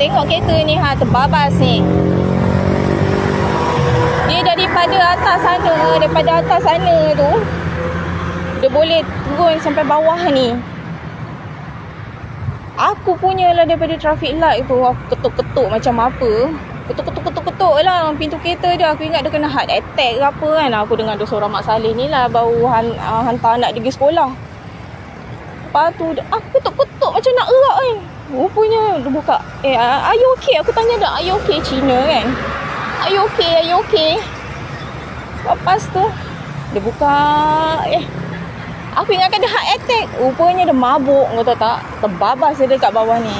tengok kereta ni terbabas ni. Dia daripada atas sana tu dia boleh turun sampai bawah ni. Aku punya lah daripada traffic light tu, aku ketuk-ketuk macam apa. Ketuk lah pintu kereta dia. Aku ingat dia kena heart attack ke apa kan. Aku dengar ada seorang Mak Saleh ni lah baru hantar anak dia pergi sekolah. Lepas tu aku ketuk-ketuk macam nak erak kan. Rupanya dia buka, are you okay? Aku tanya dah, are you okay? Cina kan. Are you okay? Lepas tu dia buka, aku ingatkan dia heart attack. Rupanya dia mabuk, kau tahu tak? Terbabas dia dekat bawah ni.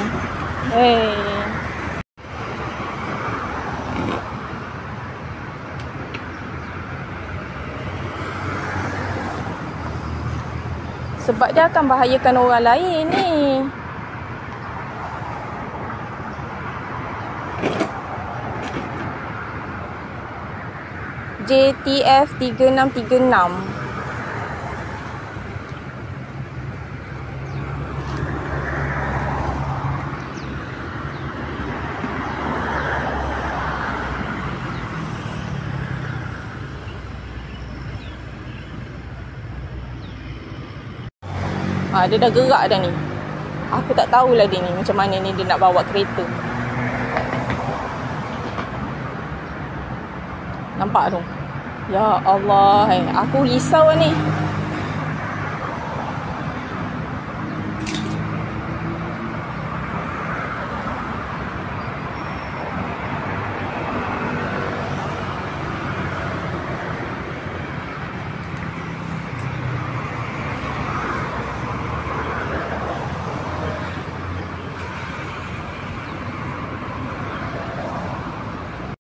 Sebab dia akan bahayakan orang lain ni. JTF 3636. Dia dah gerak dah ni. Aku tak tahulah dia ni macam mana ni dia nak bawa kereta. Nampak tu? Ya Allah, aku risau ni.